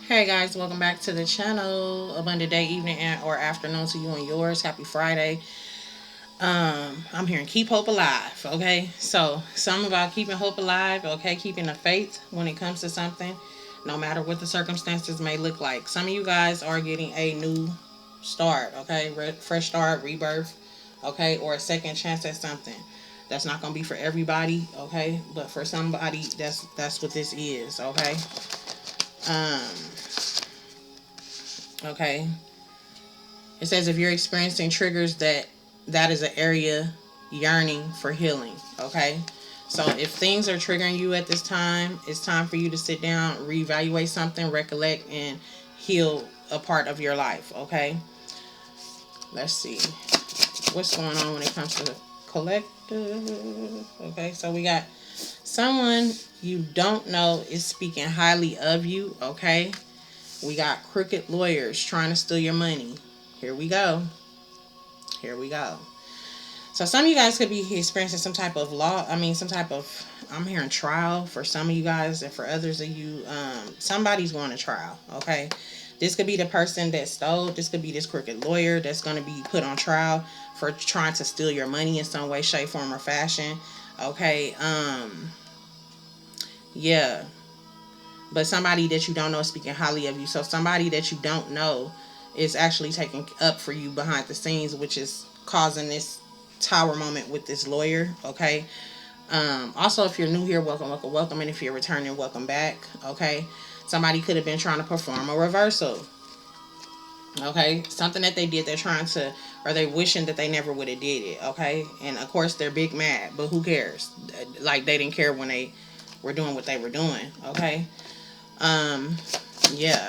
Hey guys, welcome back to the channel. Abundant day, evening, or afternoon to you and yours. Happy Friday. I'm here and keep hope alive. Okay, so something about keeping hope alive. Okay, keeping the faith when it comes to something, no matter what the circumstances may look like. Some of you guys are getting a new start. Okay, fresh start, rebirth. Okay, or a second chance at something. That's not gonna be for everybody. Okay, but for somebody, that's what this is. Okay. Um. Okay. It says if you're experiencing triggers that is an area yearning for healing. Okay. So if things are triggering you at this time, it's time for you to sit down, reevaluate something, recollect, and heal a part of your life. Okay. Let's see what's going on when it comes to the collective. Okay. So we got someone you don't know is speaking highly of you. Okay. We got crooked lawyers trying to steal your money. Here we go. Here we go. So some of you guys could be experiencing some type of law. Some type of, I'm hearing trial for some of you guys, and for others of you, somebody's going to trial. Okay. This could be the person that stole. This could be this crooked lawyer that's going to be put on trial for trying to steal your money in some way, shape, form, or fashion. Okay. Yeah. But somebody that you don't know is speaking highly of you. So somebody that you don't know is actually taking up for you behind the scenes, which is causing this tower moment with this lawyer. Okay. Also, if you're new here, welcome, welcome, welcome. And if you're returning, welcome back. Okay. Somebody could have been trying to perform a reversal. Okay. Something that they did, they're trying to, or they wishing that they never would have did it. Okay. And of course, they're big mad, but who cares? Like, they didn't care when they were doing what they were doing. Okay. Um, yeah.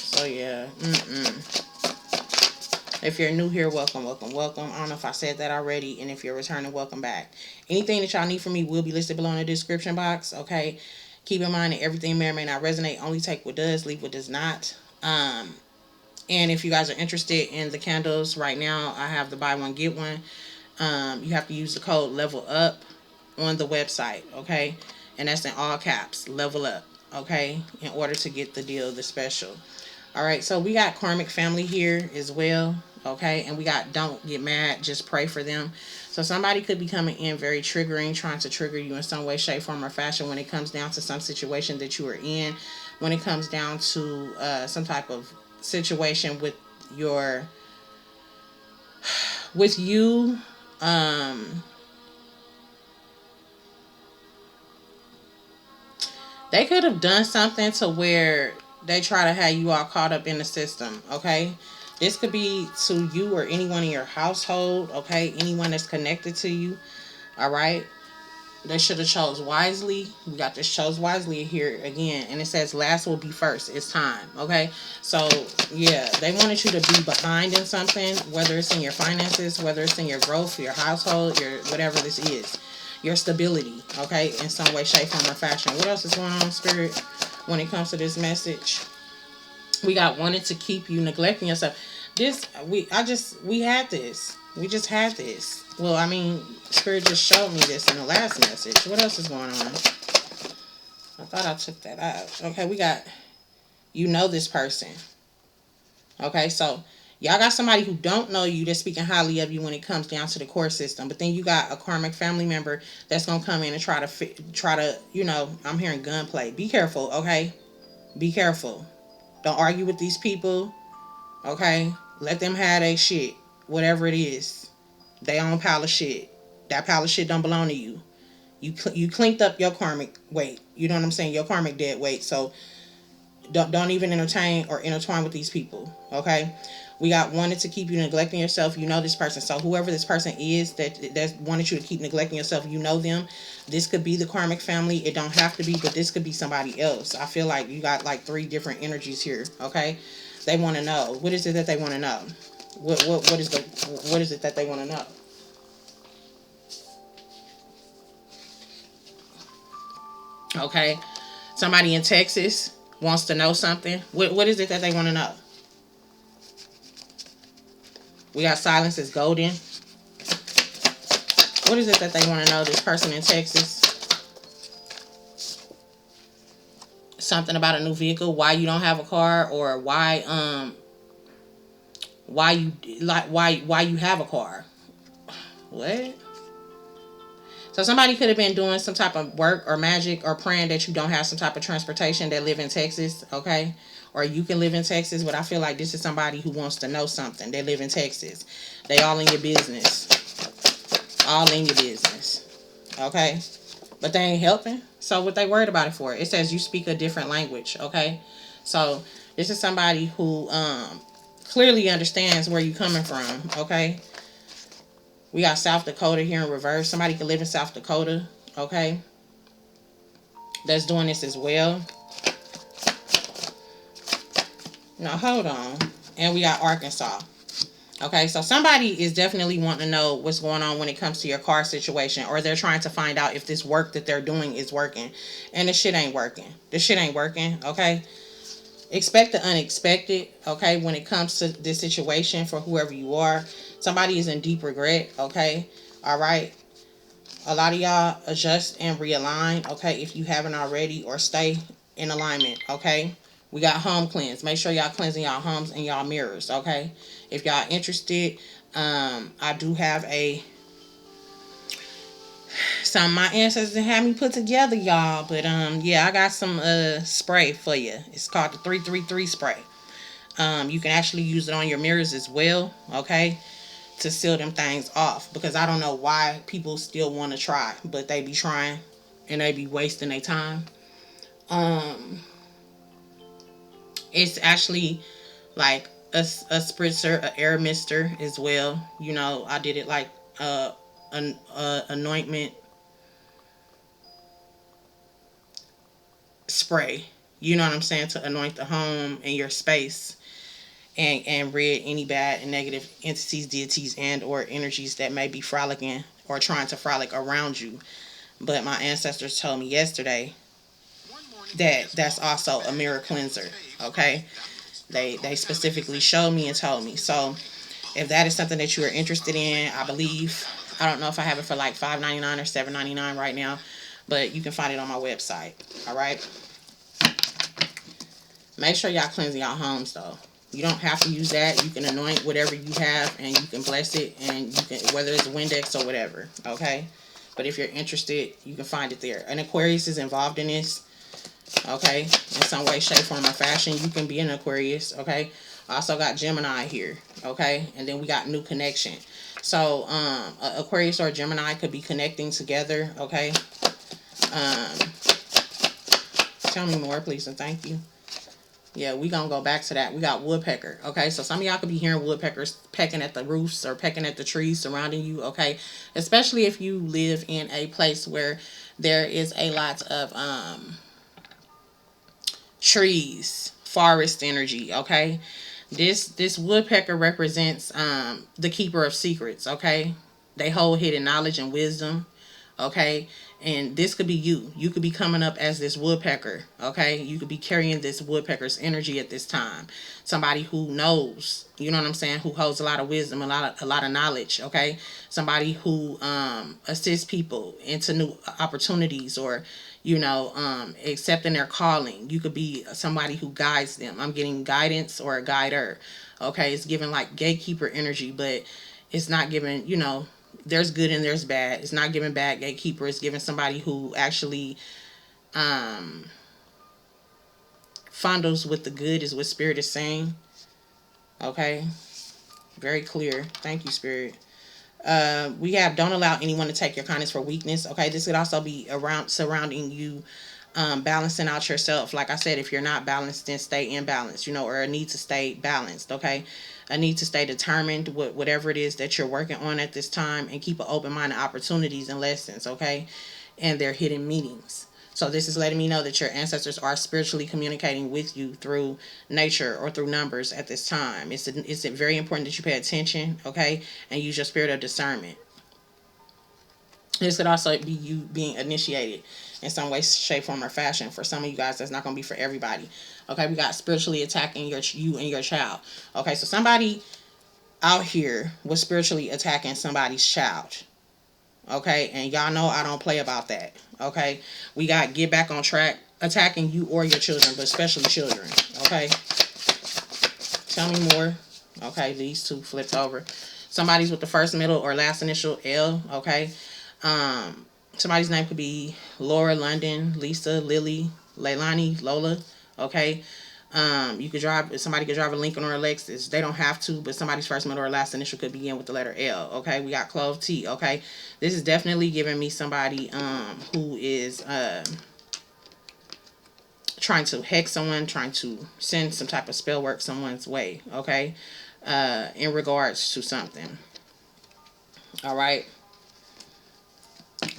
So yeah. If you're new here, welcome, welcome, welcome. I don't know if I said that already, and if you're returning, welcome back. Anything that y'all need from me will be listed below in the description box. Okay. Keep in mind that everything may or may not resonate. Only take what does, leave what does not. And if you guys are interested in the candles right now, I have the buy one get one. You have to use the code level up on the website, okay? And that's in all caps, level up, okay? In order to get the deal, the special. All right, so we got karmic family here as well, okay? And we got don't get mad, just pray for them. So somebody could be coming in very triggering, trying to trigger you in some way, shape, form, or fashion when it comes down to some situation that you are in, when it comes down to some type of situation with your, with you, they could have done something to where they try to have you all caught up in the system, okay? This could be to you or anyone in your household, okay? Anyone that's connected to you, all right? They should have chose wisely. We got this chose wisely here again. And it says last will be first. It's time, okay? So, yeah, they wanted you to be behind in something, whether it's in your finances, whether it's in your growth, your household, your whatever this is. Your stability, okay, in some way, shape, form, or fashion. What else is going on, Spirit, when it comes to this message? We got wanted to keep you neglecting yourself. We had this. We just had this. Well, Spirit just showed me this in the last message. What else is going on? I thought I took that out. Okay, we got, you know this person. Okay, so y'all got somebody who don't know you that's speaking highly of you when it comes down to the court system. But then you got a karmic family member that's gonna come in and try to, I'm hearing gunplay. Be careful, okay? Be careful. Don't argue with these people, okay? Let them have their shit, whatever it is. They own pile of shit. That pile of shit don't belong to you. You cleaned up your karmic weight. You know what I'm saying? Your karmic dead weight. So don't even entertain or intertwine with these people, okay? We got wanted to keep you neglecting yourself. You know this person. So whoever this person is that wanted you to keep neglecting yourself, you know them. This could be the karmic family. It don't have to be, but this could be somebody else. I feel like you got like 3 different energies here, okay? They want to know. What is it that they want to know? What is it that they want to know? Okay? Somebody in Texas wants to know something. What is it that they want to know? We got silence is golden. What is it that they want to know? This person in Texas. something about a new vehicle, why you don't have a car, or why you like why you have a car. What? So somebody could have been doing some type of work or magic or praying that you don't have some type of transportation that live in Texas, okay? Or you can live in Texas, but I feel like this is somebody who wants to know something. They live in Texas. They all in your business. All in your business. Okay? But they ain't helping. So what they worried about it for? It says you speak a different language, okay? So this is somebody who clearly understands where you coming from, okay? We got South Dakota here in reverse. Somebody could live in South Dakota, okay? That's doing this as well. Now, hold on. And we got Arkansas. Okay, so somebody is definitely wanting to know what's going on when it comes to your car situation, or they're trying to find out if this work that they're doing is working. And this shit ain't working. This shit ain't working, okay? Expect the unexpected, okay, when it comes to this situation for whoever you are. Somebody is in deep regret, okay? All right? A lot of y'all adjust and realign, okay, if you haven't already, or stay in alignment, okay? We got home cleanse. Make sure y'all cleansing y'all homes and y'all mirrors, okay? If y'all interested, I do have some of my ancestors had me put together, y'all. But yeah, I got some spray for you. It's called the 333 spray. You can actually use it on your mirrors as well, okay? To seal them things off, because I don't know why people still want to try, but they be trying and they be wasting their time. It's actually like a spritzer, a air mister as well. You know, I did it like an anointment spray. You know what I'm saying, to anoint the home and your space, and rid any bad and negative entities, deities, and or energies that may be frolicking or trying to frolic around you. But my ancestors told me yesterday that that's also a mirror cleanser. Okay, they specifically showed me and told me. So if that is something that you are interested in, I believe, I don't know if I have it for like $5.99 or $7.99 right now, but you can find it on my website. All right. Make sure y'all cleansing y'all homes though. You don't have to use that. You can anoint whatever you have and you can bless it, and you can, whether it's Windex or whatever, okay? But if you're interested, you can find it there. An Aquarius is involved in this, okay? In some way, shape, form, or fashion. You can be an Aquarius, okay? Also got Gemini here, okay? And then we got new connection. So Aquarius or Gemini could be connecting together, okay? Tell me more, please, and thank you. Yeah, we gonna go back to that. We got woodpecker. Okay, so some of y'all could be hearing woodpeckers pecking at the roofs or pecking at the trees surrounding you. Okay, especially if you live in a place where there is a lot of trees, forest energy. Okay, this woodpecker represents the keeper of secrets. Okay, they hold hidden knowledge and wisdom. Okay, and this could be you. You could be coming up as this woodpecker. Okay, you could be carrying this woodpecker's energy at this time. Somebody who knows, you know what I'm saying, who holds a lot of wisdom, a lot of knowledge. Okay, somebody who assists people into new opportunities, or accepting their calling. You could be somebody who guides them. I'm getting guidance or a guider. Okay, it's giving like gatekeeper energy, but it's not giving, there's good and there's bad. It's not giving bad gatekeeper. It's giving somebody who actually fondles with the good, is what Spirit is saying. Okay, very clear. Thank you, Spirit. We have don't allow anyone to take your kindness for weakness. Okay, this could also be around surrounding you, balancing out yourself. Like I said, if you're not balanced, then stay in balance, or a need to stay balanced. Okay, a need to stay determined with whatever it is that you're working on at this time, and keep an open mind to opportunities and lessons. Okay, and their hidden meanings. So this is letting me know that your ancestors are spiritually communicating with you through nature or through numbers at this time. It's very important that you pay attention, okay, and use your spirit of discernment. This could also be you being initiated in some way, shape, form, or fashion. For some of you guys, that's not going to be for everybody. Okay, we got spiritually attacking you and your child. Okay, so somebody out here was spiritually attacking somebody's child. Okay, and y'all know I don't play about that. Okay, we got get back on track. attacking you or your children, but especially children. Okay, tell me more. Okay, these two flipped over. Somebody's with the first, middle, or last initial L. Okay, somebody's name could be Laura, London, Lisa, Lily, Leilani, Lola. Okay, you could drive. Somebody could drive a Lincoln or a Lexus. They don't have to, but somebody's first, middle, or last initial could begin with the letter L. Okay, we got Clove T. Okay, this is definitely giving me somebody who is trying to hex someone, trying to send some type of spell work someone's way. Okay, in regards to something. All right.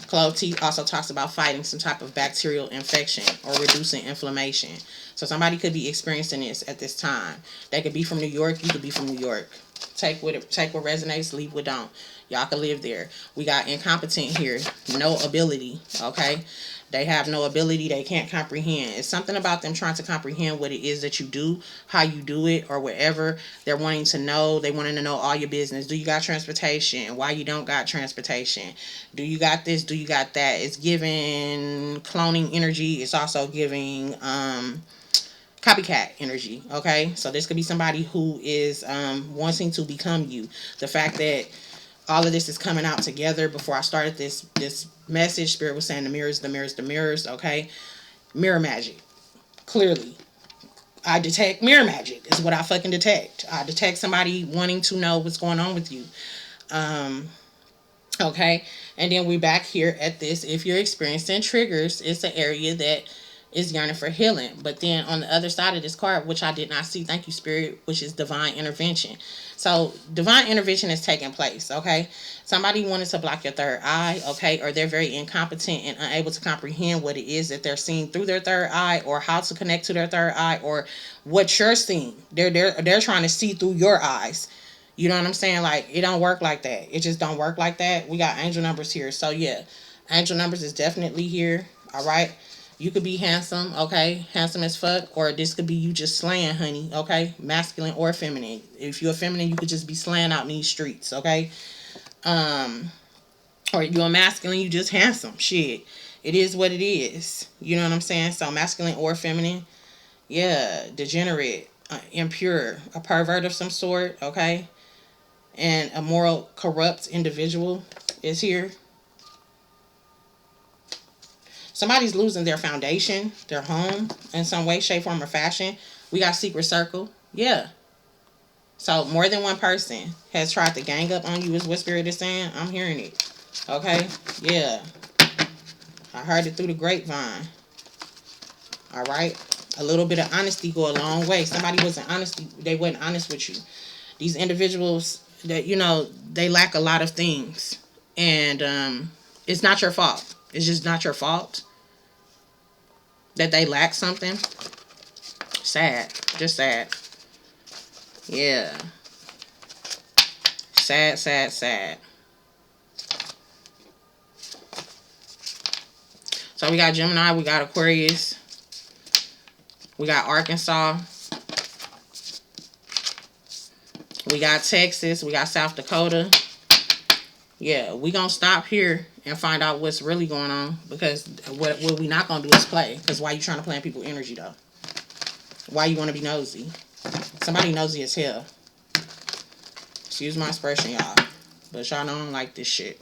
Clove tea also talks about fighting some type of bacterial infection or reducing inflammation. So somebody could be experiencing this at this time. They could be from New York. You could be from New York. Take what resonates, leave what don't. Y'all can live there. We got incompetent here. No ability. Okay. They have no ability. They can't comprehend. It's something about them trying to comprehend what it is that you do, how you do it, or whatever. They're wanting to know. They wanting to know all your business. Do you got transportation? Why you don't got transportation? Do you got this? Do you got that? It's giving cloning energy. It's also giving copycat energy. Okay, so this could be somebody who is wanting to become you. The fact that all of this is coming out together. Before I started this message, Spirit was saying the mirrors, the mirrors, the mirrors. Okay, mirror magic. Clearly, I detect mirror magic is what I fucking detect. I detect somebody wanting to know what's going on with you. Okay, and then we back here at this. If you're experiencing triggers, it's an area that is yearning for healing. But then on the other side of this card, which I did not see, thank you, Spirit, which is divine intervention. So divine intervention is taking place. Okay, somebody wanted to block your third eye. Okay, or they're very incompetent and unable to comprehend what it is that they're seeing through their third eye, or how to connect to their third eye, or what you're seeing. They're trying to see through your eyes. You know what I'm saying? Like, it don't work like that. It just don't work like that. We got angel numbers here. So yeah, angel numbers is definitely here. All right. You could be handsome, okay? Handsome as fuck. Or this could be you just slaying, honey, okay? Masculine or feminine. If you're feminine, you could just be slaying out in these streets, okay? Or you're masculine, you just handsome. Shit. It is what it is. You know what I'm saying? So masculine or feminine. Yeah. Degenerate. Impure. A pervert of some sort, okay? And a moral corrupt individual is here. Somebody's losing their foundation, their home, in some way, shape, form, or fashion. We got secret circle. Yeah. So more than one person has tried to gang up on you is what Spirit is saying. I'm hearing it. Okay? Yeah. I heard it through the grapevine. All right? A little bit of honesty go a long way. Somebody wasn't honest. They wasn't honest with you. These individuals that, they lack a lot of things. And it's not your fault. It's just not your fault that they lack something. Sad. Just sad. Yeah. Sad, sad, sad. So we got Gemini, we got Aquarius, we got Arkansas, we got Texas, we got South Dakota. Yeah, we gonna stop here and find out what's really going on, because what we not gonna do is play. Because why you trying to play in people's energy though? Why you want to be nosy? Somebody nosy as hell. Excuse my expression, y'all, but y'all don't like this shit.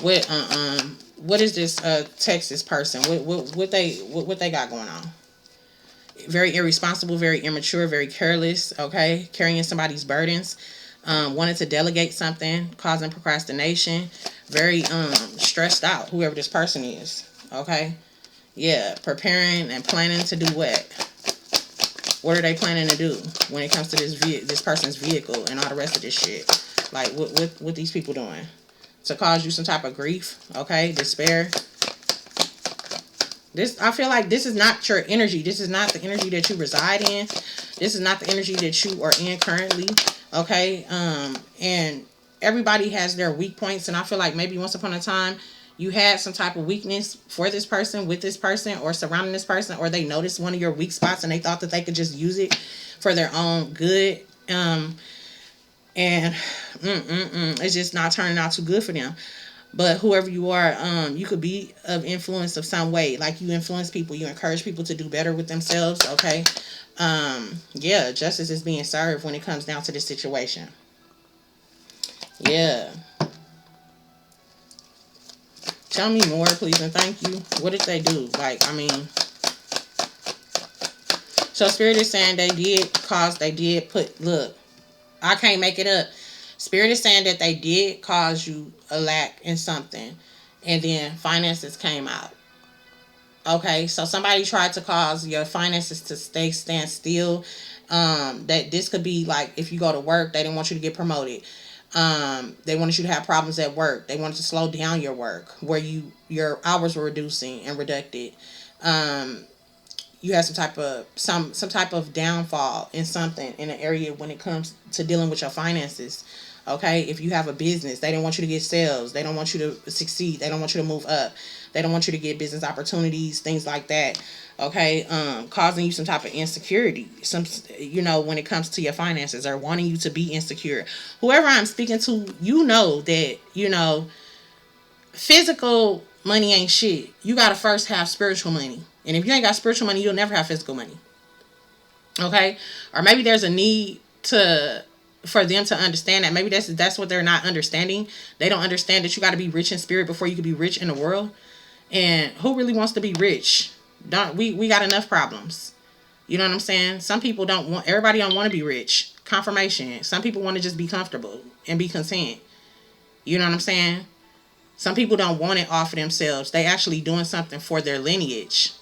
What is this Texas person? What they got going on? Very irresponsible, very immature, very careless. Okay, carrying somebody's burdens. Wanted to delegate something, causing procrastination. Very stressed out. Whoever this person is. Okay, yeah, preparing and planning to do what? What are they planning to do when it comes to this person's vehicle and all the rest of this shit? Like, what these people doing? To cause you some type of grief, okay? Despair. I feel like this is not your energy. This is not the energy that you reside in. This is not the energy that you are in currently, okay? And everybody has their weak points, and I feel like maybe once upon a time, you had some type of weakness for this person, with this person, or surrounding this person, or they noticed one of your weak spots and they thought that they could just use it for their own good. And it's just not turning out too good for them. But whoever you are, you could be of influence of some way. Like you influence people, you encourage people to do better with themselves. Okay. Yeah, justice is being served when it comes down to this situation. Yeah. Tell me more, please, and thank you. What did they do? Like, I mean, so Spirit is saying they did put, look, I can't make it up. Spirit is saying that they did cause you a lack in something, and then finances came out. Okay, so somebody tried to cause your finances to stand still. That this could be like if you go to work, they didn't want you to get promoted. They wanted you to have problems at work. They wanted to slow down your work, where your hours were reducing and reducted. Um, you had some type of downfall in something in an area when it comes to dealing with your finances. Okay, if you have a business, they don't want you to get sales, they don't want you to succeed, they don't want you to move up, they don't want you to get business opportunities, things like that. Okay, causing you some type of insecurity, some, when it comes to your finances, or wanting you to be insecure. Whoever I'm speaking to, that physical money ain't shit. You gotta first have spiritual money. And if you ain't got spiritual money, you'll never have physical money. Okay? Or maybe there's a need to for them to understand that. Maybe that's what they're not understanding. They don't understand that you gotta be rich in spirit before you can be rich in the world. And who really wants to be rich? Don't we got enough problems. You know what I'm saying? Some people don't want everybody don't want to be rich. Confirmation. Some people want to just be comfortable and be content. You know what I'm saying? Some people don't want it off of themselves. They actually doing something for their lineage,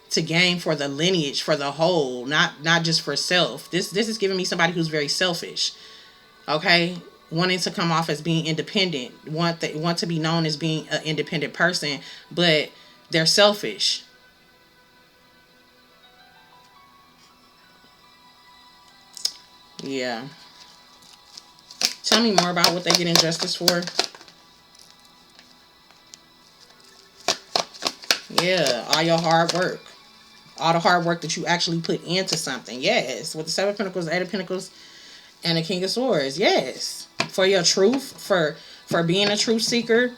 to gain for the lineage, for the whole, not just for self. This is giving me somebody who's very selfish. Okay, wanting to come off as being independent, want to be known as being an independent person, but they're selfish. Yeah. Tell me more about what they get injustice for. Yeah, all your hard work. All the hard work that you actually put into something. Yes. With the Seven of Pentacles, Eight of Pentacles, and the King of Swords. Yes. For your truth, for being a truth seeker,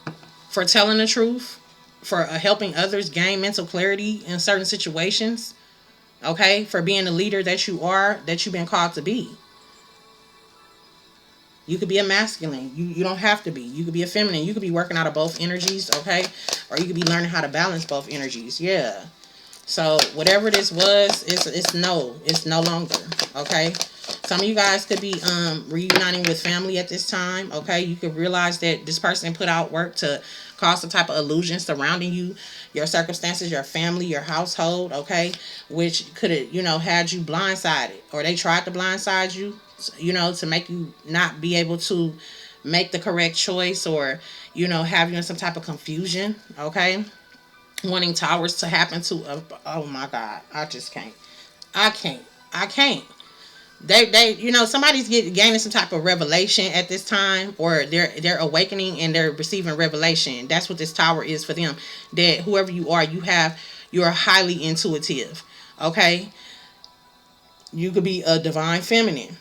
for telling the truth, for helping others gain mental clarity in certain situations. Okay? For being the leader that you are, that you've been called to be. You could be a masculine. You don't have to be. You could be a feminine. You could be working out of both energies, okay? Or you could be learning how to balance both energies. Yeah. So whatever this was, it's no longer. Okay. Some of you guys could be reuniting with family at this time. Okay. You could realize that this person put out work to cause some type of illusion surrounding you, your circumstances, your family, your household. Okay. Which could have, had you blindsided, or they tried to blindside you, to make you not be able to make the correct choice, or, have you in some type of confusion. Okay, wanting towers to happen to oh my god, I just can't. I can't. They somebody's gaining some type of revelation at this time, or they're awakening and they're receiving revelation. That's what this tower is for them. That whoever you are, you're highly intuitive. Okay, you could be a divine feminine.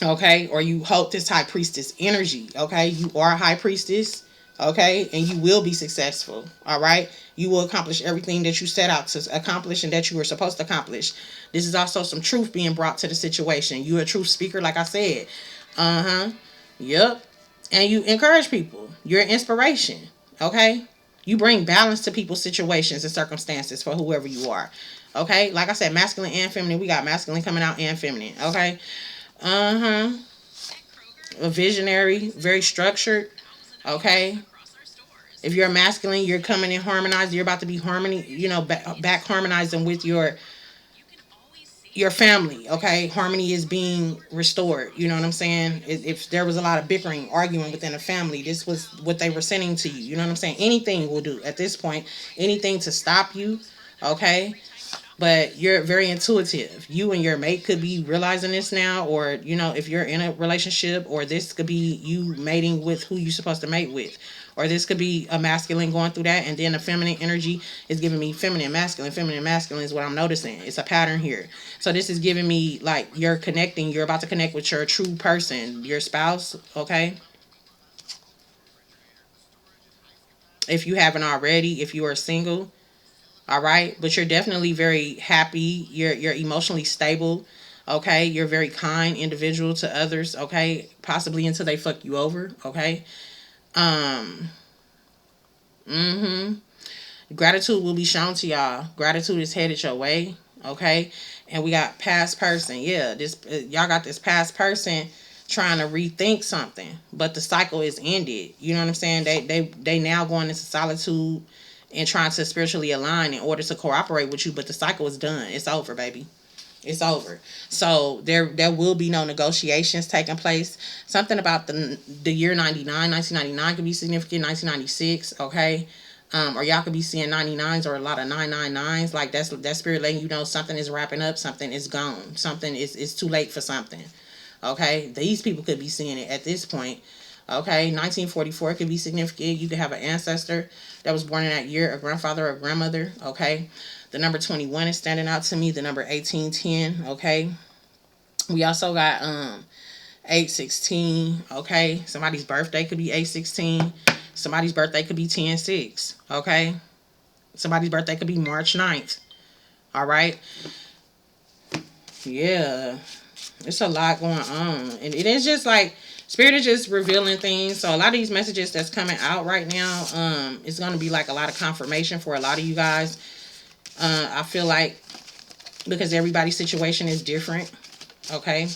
Okay, or you hold this high priestess energy. Okay, you are a high priestess. Okay, and you will be successful. All right, you will accomplish everything that you set out to accomplish and that you were supposed to accomplish. This is also some truth being brought to the situation. You're a truth speaker, like I said. Uh-huh. Yep. And you encourage people. You're an inspiration. Okay, you bring balance to people's situations and circumstances for whoever you are. Okay, like I said, masculine and feminine. We got masculine coming out and feminine. Okay. Uh-huh. A visionary, very structured. Okay. If you're masculine, you're coming in harmonized. You're about to be harmony, back harmonizing with your family. Okay, harmony is being restored. You know what I'm saying? If there was a lot of bickering, arguing within a family, this was what they were sending to you. You know what I'm saying? Anything will do at this point. Anything to stop you. Okay, but you're very intuitive. You and your mate could be realizing this now, or if you're in a relationship, or this could be you mating with who you're supposed to mate with, or this could be a masculine going through that, and then the feminine energy is giving me feminine masculine is what I'm noticing. It's a pattern here. So this is giving me like you're about to connect with your true person, your spouse. Okay. if you haven't already, if you are single. All right, but you're definitely very happy. You're emotionally stable. Okay, you're a very kind individual to others. Okay, possibly until they fuck you over. Okay. Um. Mm-hmm. Gratitude will be shown to y'all. Gratitude is headed your way. Okay, and we got past person. Yeah, this y'all got this past person trying to rethink something, but the cycle is ended. You know what I'm saying? They now going into solitude and trying to spiritually align in order to cooperate with you, but the cycle is done. It's over, baby. It's over. So there will be no negotiations taking place. Something about the year 1999 could be significant. 1996, okay. Or y'all could be seeing 99s or a lot of 999s. Like that spirit letting you know something is wrapping up, something is gone, something is too late for something. Okay, these people could be seeing it at this point. Okay, 1944 could be significant. You could have an ancestor that was born in that year, a grandfather or grandmother. Okay, the number 21 is standing out to me. The number 1810. Okay, we also got 816. Okay, somebody's birthday could be 816. Somebody's birthday could be 10/6. Okay, somebody's birthday could be March 9th. All right, yeah. It's a lot going on. And it is just like spirit is just revealing things. So a lot of these messages that's coming out right now, it's gonna be like a lot of confirmation for a lot of you guys. I feel like because everybody's situation is different. Okay.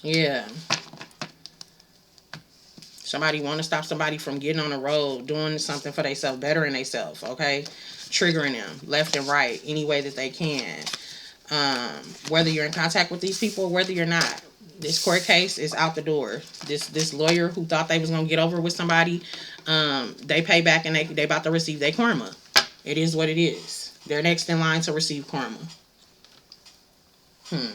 Yeah. Somebody want to stop somebody from getting on the road, doing something for themselves, bettering themselves, okay? Triggering them left and right any way that they can. Whether you're in contact with these people or whether you're not. This court case is out the door. This lawyer who thought they was gonna get over with somebody, they pay back and they about to receive their karma. It is what it is. They're next in line to receive karma. Hmm.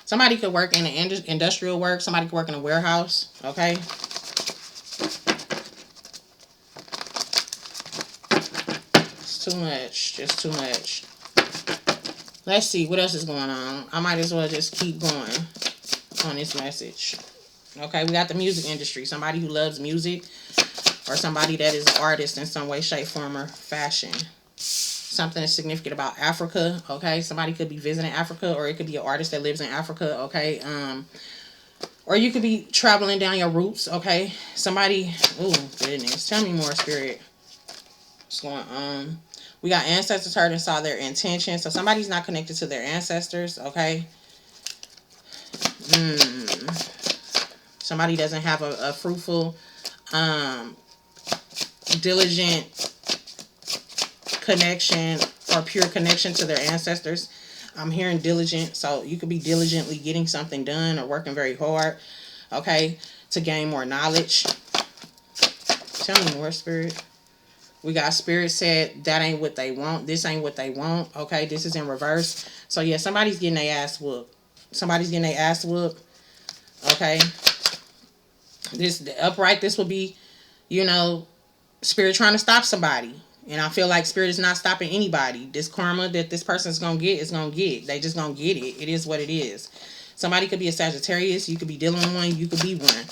Somebody could work in an industrial work. Somebody could work in a warehouse. Okay. It's too much. Just too much. Let's see what else is going on. I might as well just keep going on this message. Okay, we got the music industry. Somebody who loves music or somebody that is an artist in some way, shape, form, or fashion. Something is significant about Africa. Okay, somebody could be visiting Africa, or it could be an artist that lives in Africa. Okay, or you could be traveling down your roots. Okay, somebody. Oh goodness, tell me more, spirit. What's going on? We got ancestors heard and saw their intention. So somebody's not connected to their ancestors. Okay. Somebody doesn't have a fruitful, diligent connection or pure connection to their ancestors. I'm hearing diligent, so you could be diligently getting something done or working very hard, okay, to gain more knowledge. Tell me more, spirit. We got spirit said that ain't what they want. This ain't what they want. Okay, this is in reverse. So yeah, somebody's getting their ass whooped. Somebody's getting their ass whooped. Okay. The upright. This will be, spirit trying to stop somebody. And I feel like spirit is not stopping anybody. This karma that this person's going to get is going to get. They just going to get it. It is what it is. Somebody could be a Sagittarius. You could be dealing with one. You could be one.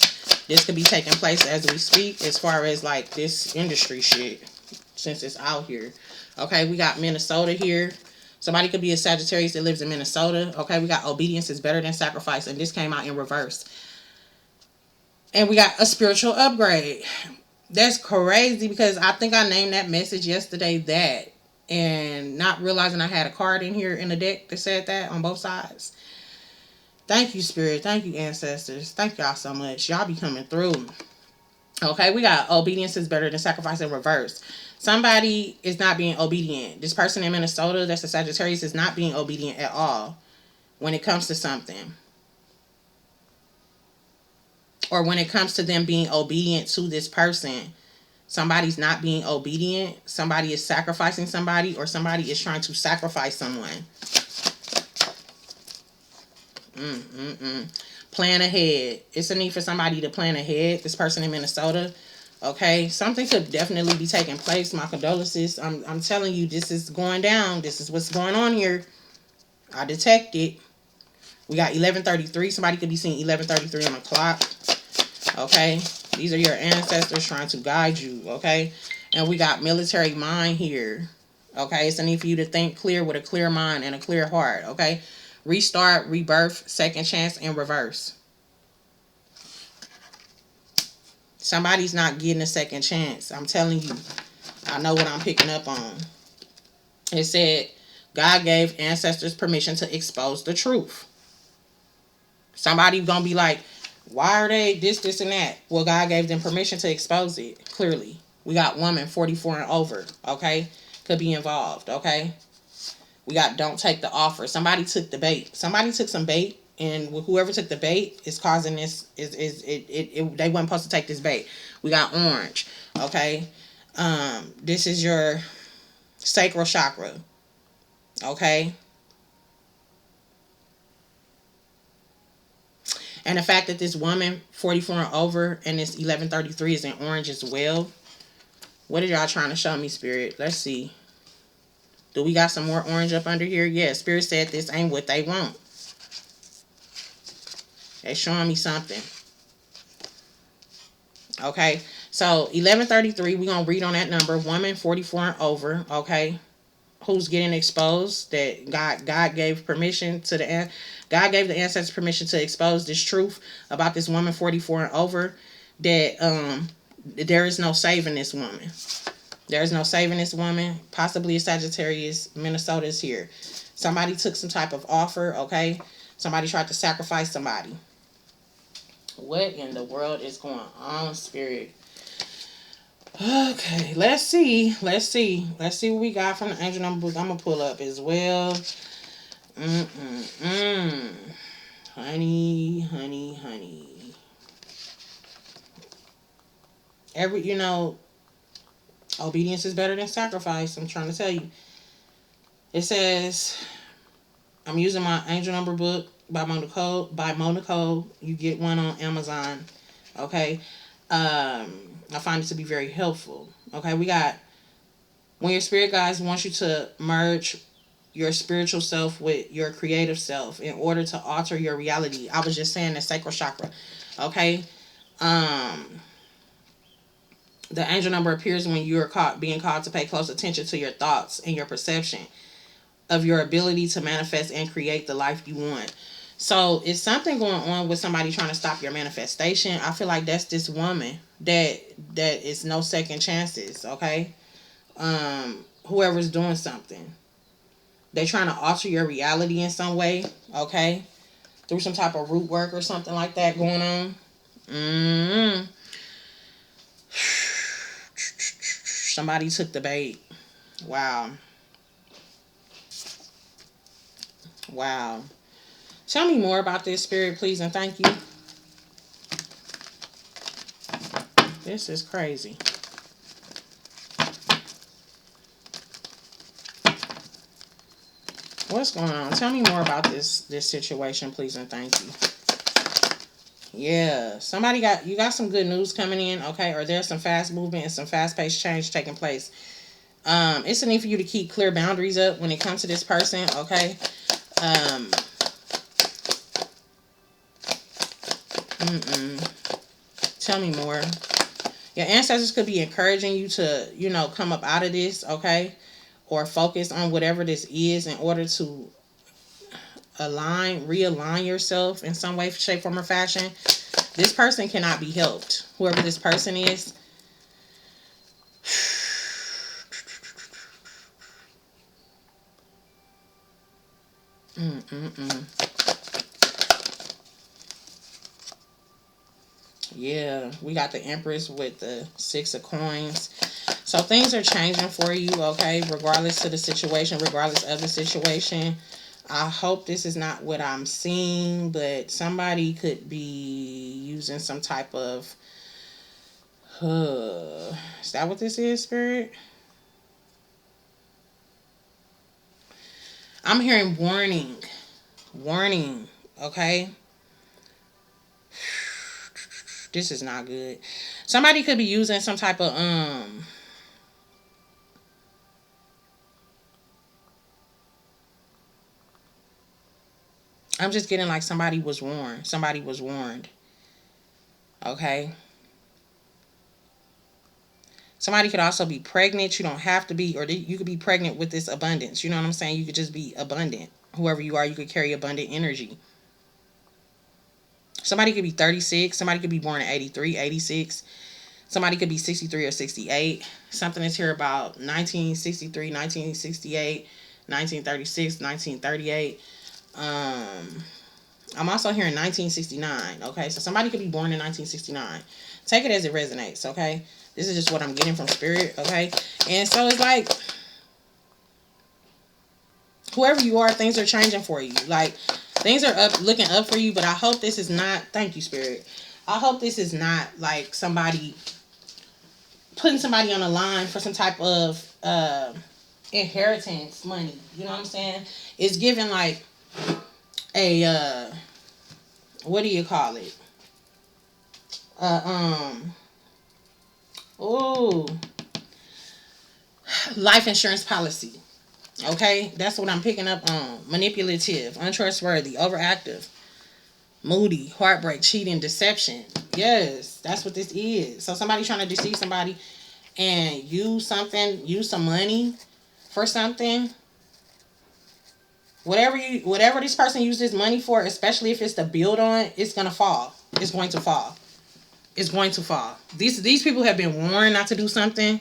This could be taking place as we speak as far as like this industry shit. Since it's out here. Okay, we got Minnesota here. Somebody could be a Sagittarius that lives in Minnesota. Okay, we got obedience is better than sacrifice. And this came out in reverse. And we got a spiritual upgrade. That's crazy because I think I named that message yesterday that. And not realizing I had a card in here in the deck that said that on both sides. Thank you, spirit. Thank you, ancestors. Thank y'all so much. Y'all be coming through. Okay, we got obedience is better than sacrifice in reverse. Somebody is not being obedient. This person in Minnesota that's a Sagittarius is not being obedient at all when it comes to something. Or when it comes to them being obedient to this person. Somebody's not being obedient. Somebody is sacrificing somebody, or somebody is trying to sacrifice someone. Plan ahead. It's a need for somebody to plan ahead. This person in Minnesota. Okay, something could definitely be taking place. My condolences. I'm telling you, this is going down. This is what's going on here. I detect it. We got 11:33. Somebody could be seeing 11:33 on the clock. Okay. These are your ancestors trying to guide you. Okay. And we got military mind here. Okay. It's a need for you to think clear with a clear mind and a clear heart. Okay. Restart, rebirth, second chance, and reverse. Somebody's not getting a second chance. I'm telling you. I know what I'm picking up on. It said God gave ancestors permission to expose the truth. Somebody gonna be like, why are they this, and that? Well, God gave them permission to expose it, clearly. We got woman 44 and over, okay? Could be involved, okay? We got don't take the offer. Somebody took the bait. Somebody took some bait, and whoever took the bait is causing this, they weren't supposed to take this bait. We got orange, okay? This is your sacral chakra, okay? And the fact that this woman 44 and over and this 11:33 is in orange as well. What are y'all trying to show me, Spirit? Let's see. Do we got some more orange up under here? Yeah, Spirit said this ain't what they want. They showing me something. Okay, so 11:33, we're going to read on that number. Woman 44 and over, okay? Who's getting exposed? That God gave permission to God gave the ancestors permission to expose this truth about this woman 44 and over. That there is no saving this woman. There is no saving this woman. Possibly a Sagittarius. Minnesota is here. Somebody took some type of offer. Okay, somebody tried to sacrifice somebody. What in the world is going on, Spirit? Okay, let's see. Let's see what we got from the angel number book. I'm gonna pull up as well. Honey, honey, honey. Obedience is better than sacrifice. I'm trying to tell you. It says, I'm using my angel number book by Monaco. You get one on Amazon. Okay. I find it to be very helpful. Okay, we got when your spirit guides want you to merge your spiritual self with your creative self in order to alter your reality. I was just saying the sacral chakra. Okay. The angel number appears when you are being called to pay close attention to your thoughts and your perception of your ability to manifest and create the life you want. So it's something going on with somebody trying to stop your manifestation. I feel like that's this woman that is no second chances. Okay. Whoever's doing something, they trying to alter your reality in some way. Okay, through some type of root work or something like that going on. Somebody took the bait. Wow. Tell me more about this, Spirit, please, and thank you. This is crazy. What's going on? Tell me more about this situation, please, and thank you. Yeah, you got some good news coming in, okay? Or there's some fast movement and some fast-paced change taking place. It's a need for you to keep clear boundaries up when it comes to this person, okay? Tell me more. Your ancestors could be encouraging you to, come up out of this, okay? Or focus on whatever this is in order to realign yourself in some way, shape, form, or fashion. This person cannot be helped. Whoever this person is. Yeah, we got the Empress with the 6 of coins. So things are changing for you, okay? Regardless of the situation, I hope this is not what I'm seeing, but somebody could be using some type of... is that what this is, Spirit? I'm hearing warning. Warning, okay? This is not good. Somebody could be using some type of I'm just getting like somebody was warned. Somebody was warned. Okay. Somebody could also be pregnant. You don't have to be, or you could be pregnant with this abundance. You know what I'm saying? You could just be abundant. Whoever you are, you could carry abundant energy. Somebody could be 36. Somebody could be born in 83, 86. Somebody could be 63 or 68. Something is here about 1963, 1968, 1936, 1938. I'm also hearing 1969. Okay, so somebody could be born in 1969. Take it as it resonates. Okay, this is just what I'm getting from spirit. Okay, and so it's like whoever you are, things are changing for you. Like things are looking up for you. But I hope this is not. Thank you, spirit. I hope this is not like somebody putting somebody on a line for some type of inheritance money. You know what I'm saying? It's giving like a what do you call it? Oh, life insurance policy. Okay, that's what I'm picking up on. Manipulative, untrustworthy, overactive, moody, heartbreak, cheating, deception. Yes, that's what this is. So somebody trying to deceive somebody and use some money for something. Whatever this person used this money for, especially if it's to build on, it's gonna fall. It's going to fall. It's going to fall. These people have been warned not to do something,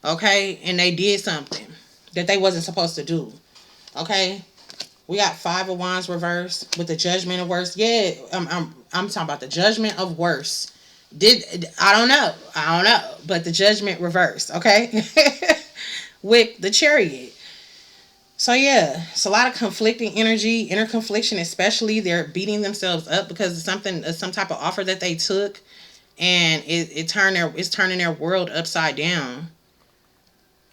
okay, and they did something that they wasn't supposed to do. Okay, we got 5 of Wands reversed with the Judgment of Worse. Yeah, I'm talking about the Judgment of Worse. I don't know, but the Judgment reversed. Okay, with the Chariot. So yeah, it's a lot of conflicting energy, inner confliction, especially they're beating themselves up because of some type of offer that they took, and it's turning their world upside down.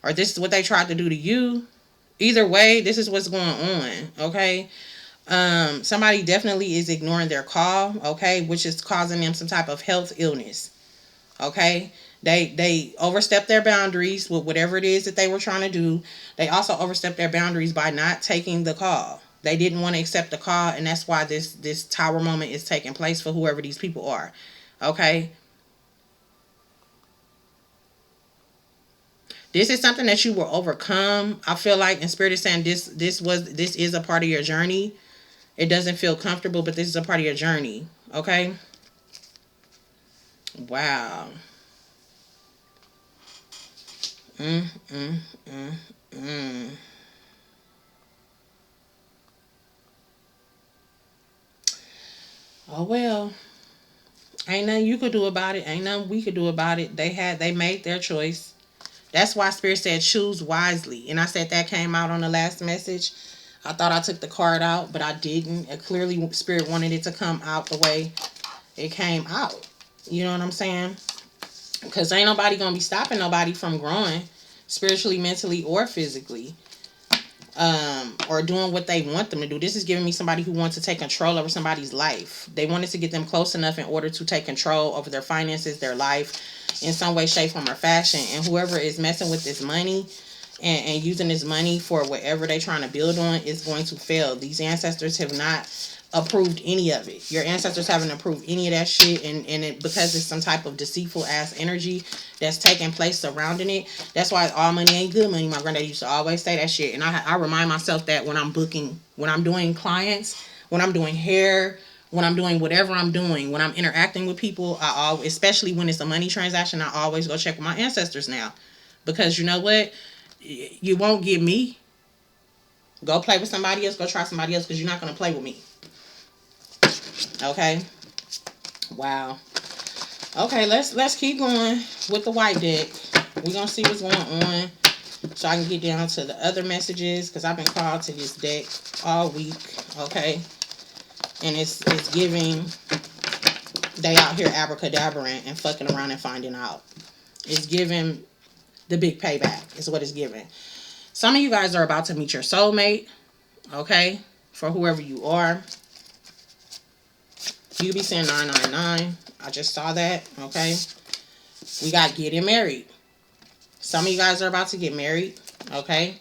Or this is what they tried to do to you. Either way, this is what's going on. Okay. Somebody definitely is ignoring their call, okay, which is causing them some type of health illness. Okay. They overstepped their boundaries with whatever it is that they were trying to do. They also overstepped their boundaries by not taking the call. They didn't want to accept the call, and that's why this tower moment is taking place for whoever these people are. Okay. This is something that you will overcome. I feel like, and Spirit is saying this is a part of your journey. It doesn't feel comfortable, but this is a part of your journey. Okay. Wow. Mm, mm, mm, mm. Oh well. Ain't nothing you could do about it. Ain't nothing we could do about it. They made their choice. That's why Spirit said choose wisely. And I said that came out on the last message. I thought I took the card out, but I didn't. Clearly Spirit wanted it to come out the way it came out. You know what I'm saying? Because ain't nobody going to be stopping nobody from growing spiritually, mentally, or physically. Or doing what they want them to do. This is giving me somebody who wants to take control over somebody's life. They wanted to get them close enough in order to take control over their finances, their life, in some way, shape, form, or fashion. And whoever is messing with this money and using this money for whatever they're trying to build on is going to fail. These ancestors have not approved any of it. Your ancestors haven't approved any of that shit, and because it's some type of deceitful ass energy that's taking place surrounding it. That's why all money ain't good money. My granddad used to always say that shit, and I remind myself that when I'm booking, when I'm doing clients, when I'm doing hair, when I'm doing whatever I'm doing, when I'm interacting with people, especially when it's a money transaction, I always go check with my ancestors now, because you know what, you won't get me. Go play with somebody else. Go try somebody else, because you're not gonna play with me. Okay. Wow. Okay, let's keep going with the white deck. We're gonna see what's going on, so I can get down to the other messages, because I've been called to this deck all week. Okay, and it's giving they out here abracadabra and fucking around and finding out. It's giving the big payback. Is what it's giving. Some of you guys are about to meet your soulmate. Okay, for whoever you are. You could be saying 999. I just saw that. Okay. We got getting married. Some of you guys are about to get married. Okay.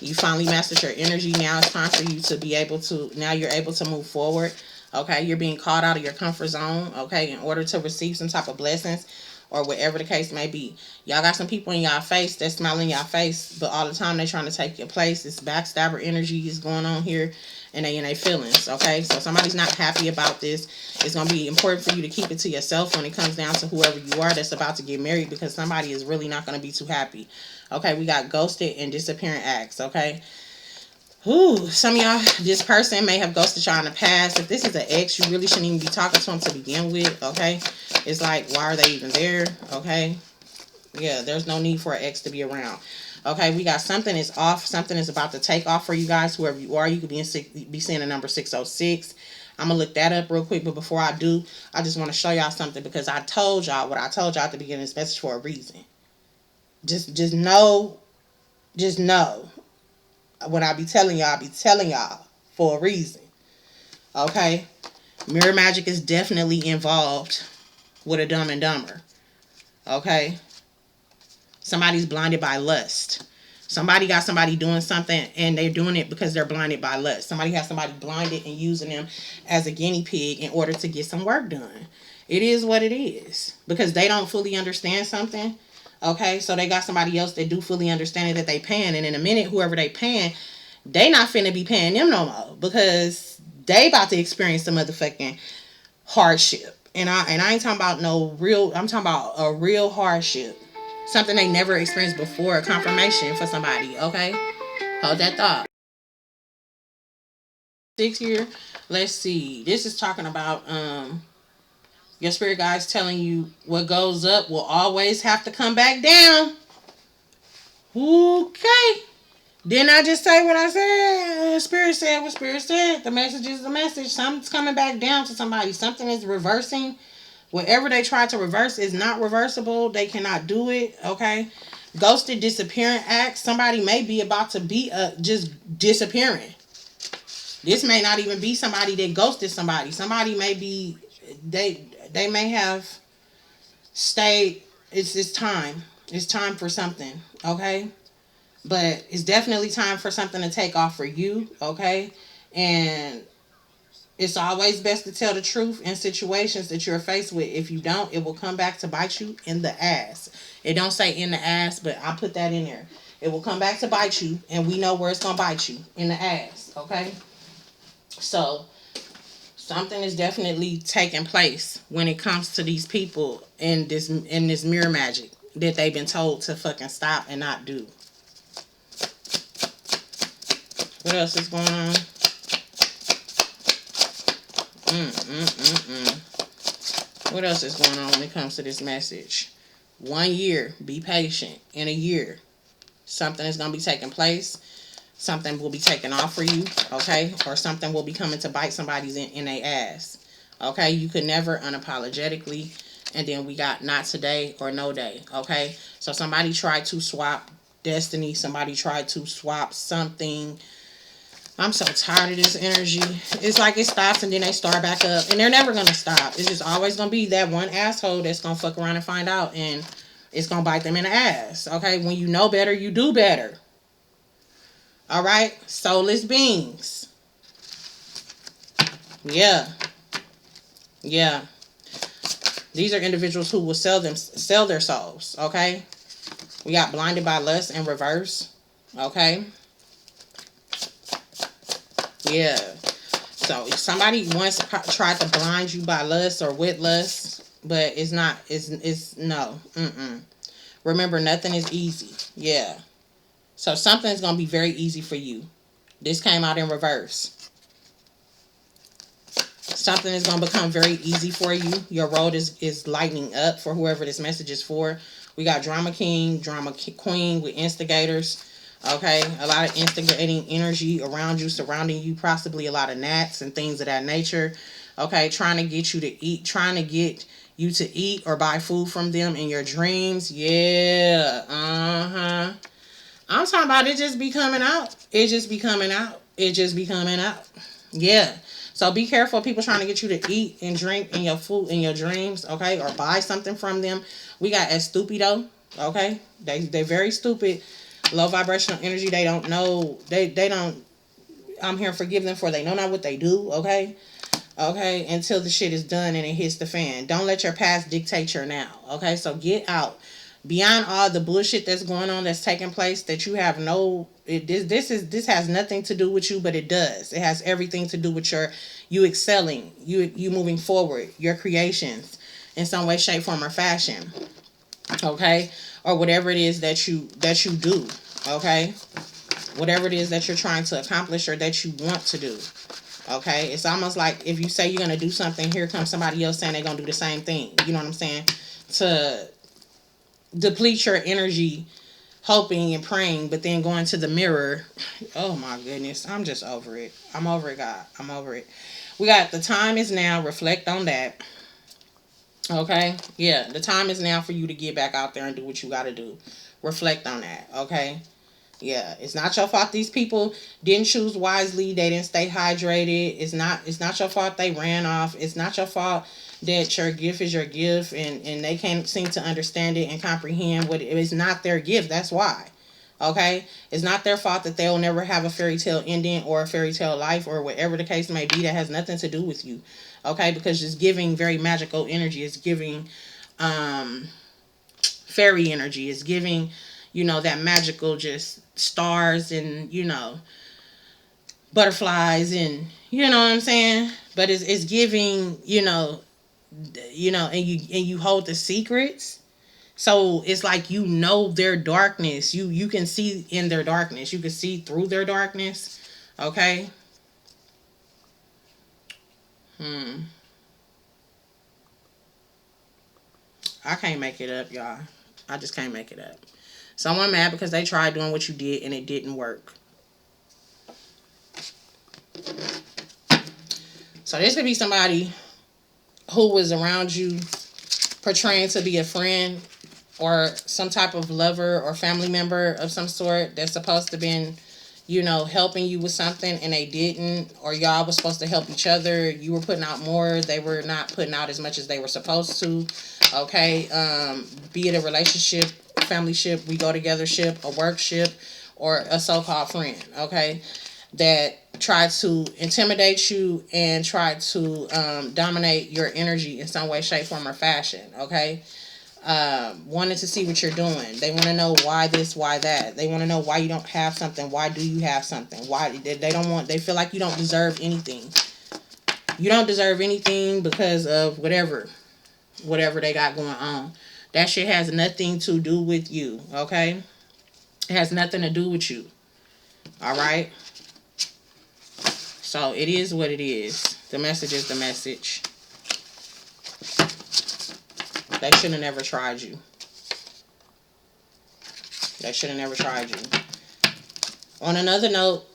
You finally mastered your energy. Now it's time for you to be able to, now you're able to move forward. Okay, you're being called out of your comfort zone, okay, in order to receive some type of blessings or whatever the case may be. Y'all got some people in y'all face that smile in y'all face, but all the time they trying to take your place. This backstabber energy is going on here, and they in their feelings, okay? So somebody's not happy about this. It's going to be important for you to keep it to yourself when it comes down to whoever you are that's about to get married, because somebody is really not going to be too happy. Okay, we got ghosted and disappearing acts, okay? Ooh, some of y'all, this person may have ghosted y'all in the past. If this is an ex, you really shouldn't even be talking to them to begin with, okay? It's like, why are they even there, okay? Yeah, there's no need for an ex to be around. Okay, we got something is off. Something is about to take off for you guys, whoever you are. You could be seeing the number 606. I'm going to look that up real quick, but before I do, I just want to show y'all something, because I told y'all what I told y'all at the beginning of this message for a reason. Just know, when I be telling y'all for a reason. Okay? Mirror magic is definitely involved with a Dumb and Dumber. Okay? Somebody's blinded by lust. Somebody got somebody doing something, and they're doing it because they're blinded by lust. Somebody has somebody blinded and using them as a guinea pig in order to get some work done. It is what it is. Because they don't fully understand something. Okay? So they got somebody else that do fully understand it, that they paying. And in a minute, whoever they paying, they not finna be paying them no more, because they about to experience some motherfucking hardship. And I ain't talking about no real, I'm talking about a real hardship. Something they never experienced before, a confirmation for somebody, okay? Hold that thought. 6 year, let's see. This is talking about your spirit guides telling you what goes up will always have to come back down. Okay. Didn't I just say what I said? Spirit said what Spirit said. The message is the message. Something's coming back down to somebody. Something is reversing. Whatever they try to reverse is not reversible. They cannot do it. Okay. Ghosted, disappearing acts. Somebody may be about to be just disappearing. This may not even be somebody that ghosted somebody. Somebody may be, they may have stayed. It's time. It's time for something. Okay. But it's definitely time for something to take off for you, okay? And it's always best to tell the truth in situations that you're faced with. If you don't, it will come back to bite you in the ass. It don't say in the ass, but I put that in there. It will come back to bite you, and we know where it's going to bite you, in the ass, okay? So, something is definitely taking place when it comes to these people in this mirror magic that they've been told to fucking stop and not do. What else is going on? What else is going on when it comes to this message? 1 year. Be patient. In a year, something is going to be taking place. Something will be taken off for you. Okay? Or something will be coming to bite somebody's in their ass. Okay? You could never unapologetically. And then we got not today or no day. Okay? So somebody tried to swap destiny. Somebody tried to swap something. I'm so tired of this energy. It's like it stops and then they start back up. And they're never going to stop. It's just always going to be that one asshole that's going to fuck around and find out. And it's going to bite them in the ass. Okay? When you know better, you do better. Alright? Soulless beings. Yeah. Yeah. These are individuals who will sell their souls. Okay? We got blinded by lust in reverse. Okay? Yeah. So somebody once tried to blind you by lust or with lust, but it's not. It's no. Remember, nothing is easy. Yeah. So something's gonna be very easy for you. This came out in reverse. Something is gonna become very easy for you. Your road is lightening up for whoever this message is for. We got drama king, drama queen with instigators. Okay, a lot of instigating energy around you, surrounding you, possibly a lot of gnats and things of that nature. Okay, trying to get you to eat, trying to get you to eat or buy food from them in your dreams. Yeah, I'm talking about it just be coming out. It just be coming out. It just be coming out. Yeah. So be careful of people trying to get you to eat and drink in your food in your dreams, okay, or buy something from them. We got estupido, okay? They're very stupid Low vibrational energy, they don't know. They don't. I'm here, forgive them for they know not what they do. Okay. Okay, until the shit is done and it hits the fan. Don't let your past dictate your now. Okay, so get out beyond all the bullshit that's going on, that's taking place, that you have no this has nothing to do with you, but it does. It has everything to do with you excelling, you moving forward, your creations in some way, shape, form, or fashion. Okay, or whatever it is that you do. Okay, whatever it is that you're trying to accomplish or that you want to do. Okay, it's almost like if you say you're gonna do something, here comes somebody else saying they're gonna do the same thing. You know what I'm saying? To deplete your energy, hoping and praying, but then going to the mirror. Oh my goodness, I'm just over it. I'm over it, God. I'm over it. We got the time is now. Reflect on that. Okay, yeah, the time is now for you to get back out there and do what you got to do. Reflect on that. Okay. Yeah, it's not your fault these people didn't choose wisely. They didn't stay hydrated. It's not your fault they ran off. It's not your fault that your gift is your gift and they can't seem to understand it and comprehend what it is. Not their gift. That's why. Okay? It's not their fault that they'll never have a fairy tale ending or a fairy tale life or whatever the case may be. That has nothing to do with you. Okay? Because it's giving very magical energy. It's giving fairy energy. It's giving, that magical just stars and, butterflies and, you know what I'm saying? But it's giving, and you hold the secrets. So it's like their darkness. You can see in their darkness. You can see through their darkness. Okay? I can't make it up, y'all. I just can't make it up. Someone mad because they tried doing what you did and it didn't work. So this could be somebody who was around you portraying to be a friend or some type of lover or family member of some sort that's supposed to been, helping you with something and they didn't, or y'all was supposed to help each other. You were putting out more. They were not putting out as much as they were supposed to. Okay. Be it a relationship, family ship, we go together ship, a work ship, or a so-called friend. Okay. That try to intimidate you and try to dominate your energy in some way, shape, form, or fashion. Okay. Wanting to see what you're doing. They want to know why this, why that. They want to know why you don't have something. Why do you have something? Why they don't want? They feel like you don't deserve anything. You don't deserve anything because of whatever they got going on. That shit has nothing to do with you. Okay, it has nothing to do with you. All right. So it is what it is. The message is the message. They should have never tried you. They should have never tried you. On another note,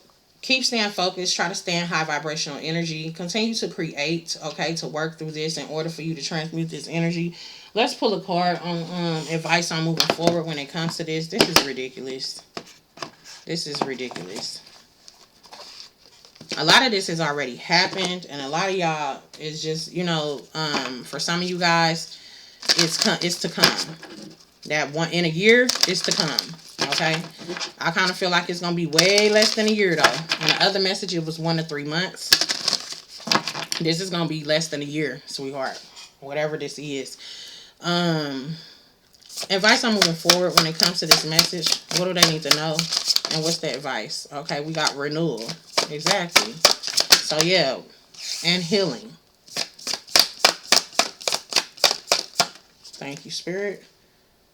keep staying focused. Try to stay in high vibrational energy. Continue to create, okay, to work through this in order for you to transmute this energy. Let's pull a card on advice on moving forward when it comes to this. This is ridiculous. This is ridiculous. A lot of this has already happened, and a lot of y'all is just, for some of you guys, it's to come. That one in a year is to come. Okay, I kind of feel like it's gonna be way less than a year though. In the other message, it was 1 to 3 months. This is gonna be less than a year, sweetheart. Whatever this is. Advice on moving forward when it comes to this message. What do they need to know, and what's the advice? Okay, we got renewal. Exactly. So yeah, and healing. Thank you, Spirit.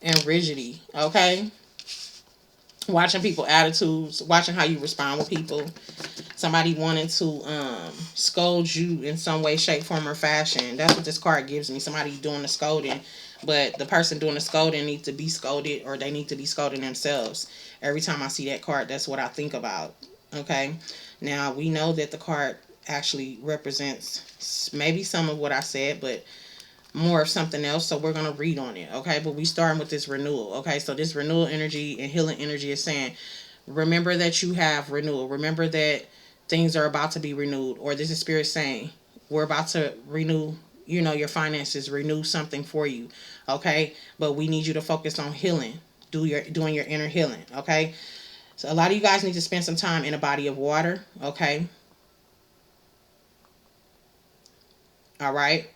And rigidity. Okay. Watching people attitudes, watching how you respond with people. Somebody wanting to scold you in some way, shape, form, or fashion. That's what this card gives me. Somebody doing the scolding, but the person doing the scolding needs to be scolded, or they need to be scolding themselves. Every time I see that card, that's what I think about. Okay. Now we know that the card actually represents maybe some of what I said, but more of something else, so we're going to read on it. Okay, but we starting with this renewal. Okay, so this renewal energy and healing energy is saying, remember that you have renewal. Remember that things are about to be renewed, or this is Spirit saying we're about to renew, your finances, renew something for you. Okay, but we need you to focus on healing. doing your inner healing. Okay, so a lot of you guys need to spend some time in a body of water. Okay, all right.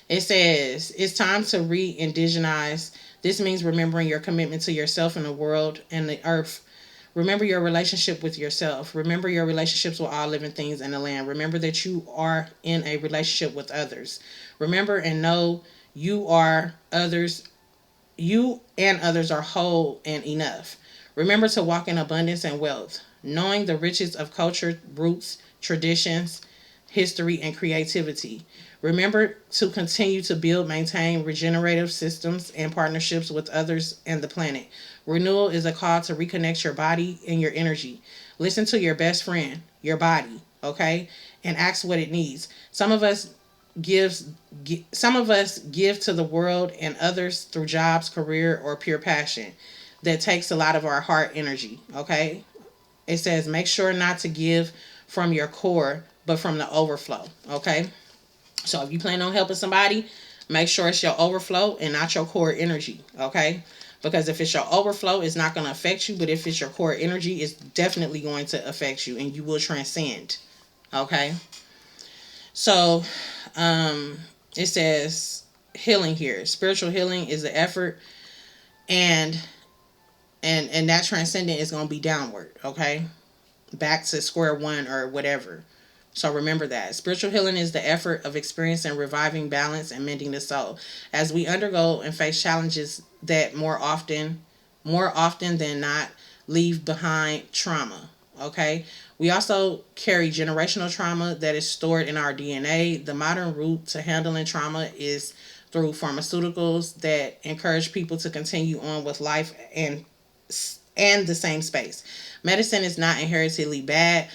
It says it's time to re-indigenize. This means remembering your commitment to yourself and the world and the earth. Remember your relationship with yourself. Remember your relationships with all living things in the land. Remember that you are in a relationship with others. Remember and know you are others. You and others are whole and enough. Remember to walk in abundance and wealth, knowing the riches of culture, roots, traditions, history, and creativity. Remember to continue to build, maintain regenerative systems and partnerships with others and the planet. Renewal is a call to reconnect your body and your energy. Listen to your best friend, your body, okay? And ask what it needs. Gives some of us give to the world and others through jobs, career, or pure passion. That takes a lot of our heart energy, okay? It says make sure not to give from your core, but from the overflow, okay? So if you plan on helping somebody, make sure it's your overflow and not your core energy, okay? Because if it's your overflow, it's not going to affect you, but if it's your core energy, it's definitely going to affect you and you will transcend, okay? So, um, it says healing here. Spiritual healing is the effort, and and that transcendent is going to be downward, okay? Back to square one or whatever. So remember that. Spiritual healing is the effort of experiencing reviving balance and mending the soul. As we undergo and face challenges that more often than not, leave behind trauma. Okay? We also carry generational trauma that is stored in our DNA. The modern route to handling trauma is through pharmaceuticals that encourage people to continue on with life and the same space. Medicine is not inherently bad,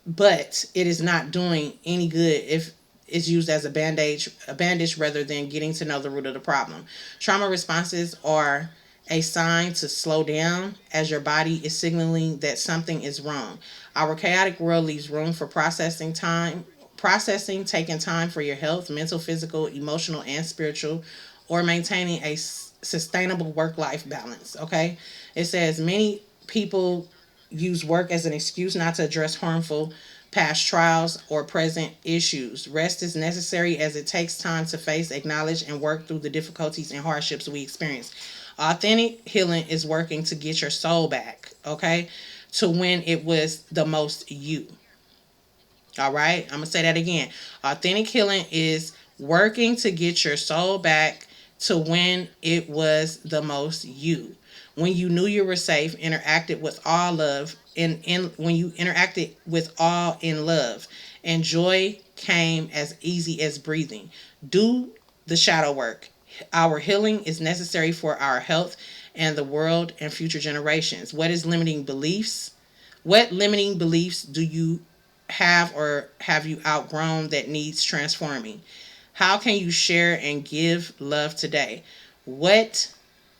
but it is not doing any good if it's used as a bandage rather than getting to know the root of the problem. Trauma responses are a sign to slow down as your body is signaling that something is wrong. Our chaotic world leaves room for processing, taking time for your health, mental, physical, emotional, and spiritual, or maintaining a sustainable work life balance. Okay? It says many people use work as an excuse not to address harmful past trials or present issues. Rest is necessary as it takes time to face, acknowledge, and work through the difficulties and hardships we experience. Authentic healing is working to get your soul back, okay? To when it was the most you. All right? I'm going to say that again. Authentic healing is working to get your soul back to when it was the most you. When you knew you were safe, interacted with all love, in when you interacted with all in love, and joy came as easy as breathing. Do the shadow work. Our healing is necessary for our health and the world and future generations. What limiting beliefs do you have or have you outgrown that needs transforming? How can you share and give love today? What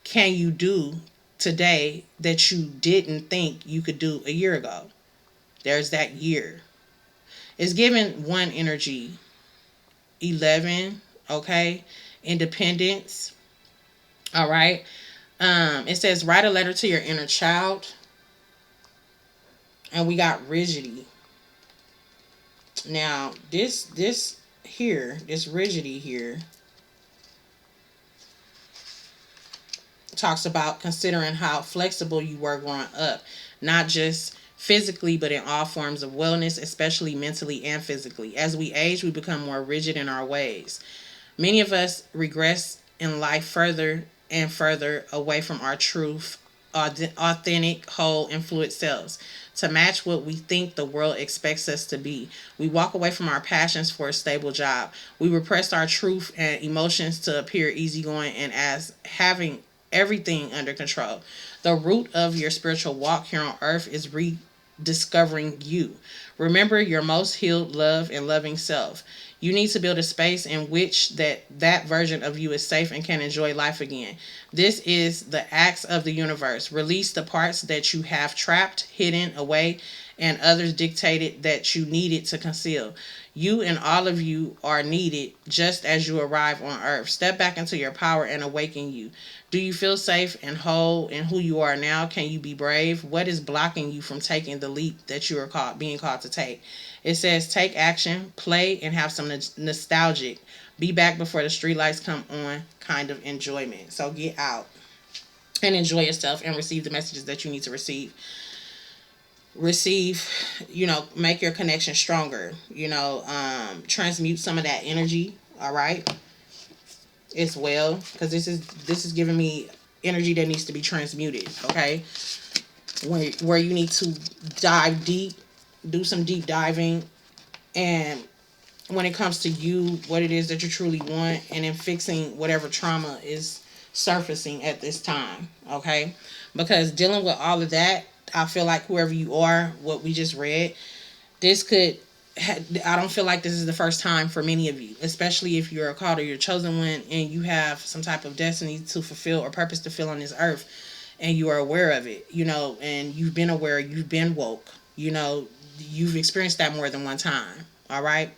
can you do today that you didn't think you could do a year ago? There's that year. It's given one energy, 11, okay? Independence, all right? It says write a letter to your inner child, and we got rigidity. Now, this rigidity here talks about considering how flexible you were growing up, not just physically, but in all forms of wellness, especially mentally and physically. As we age, we become more rigid in our ways. Many of us regress in life further and further away from our truth, authentic, whole, and fluid selves to match what we think the world expects us to be. We walk away from our passions for a stable job. We repress our truth and emotions to appear easygoing and as having everything under control. The root of your spiritual walk here on earth is rediscovering you. Remember your most healed, love, and loving self. You need to build a space in which that version of you is safe and can enjoy life again. This is the acts of the universe. Release the parts that you have trapped, hidden away, and others dictated that you needed to conceal. You and all of you are needed just as you arrive on earth. Step back into your power and awaken you. Do you feel safe and whole in who you are now? Can you be brave? What is blocking you from taking the leap that you are being called to take? It says take action, play, and have some nostalgic. Be back before the streetlights come on kind of enjoyment. So get out and enjoy yourself and receive the messages that you need to receive. Receive, make your connection stronger, transmute some of that energy, all right, as well, because this is giving me energy that needs to be transmuted, okay, where you need to dive deep, do some deep diving, and when it comes to you, what it is that you truly want, and then fixing whatever trauma is surfacing at this time, okay? Because dealing with all of that, I feel like whoever you are, what we just read, this could, I don't feel like this is the first time for many of you, especially if you're a called or you're chosen one and you have some type of destiny to fulfill or purpose to fill on this earth, and you are aware of it, and you've been aware, you've been woke, you've experienced that more than one time, all right?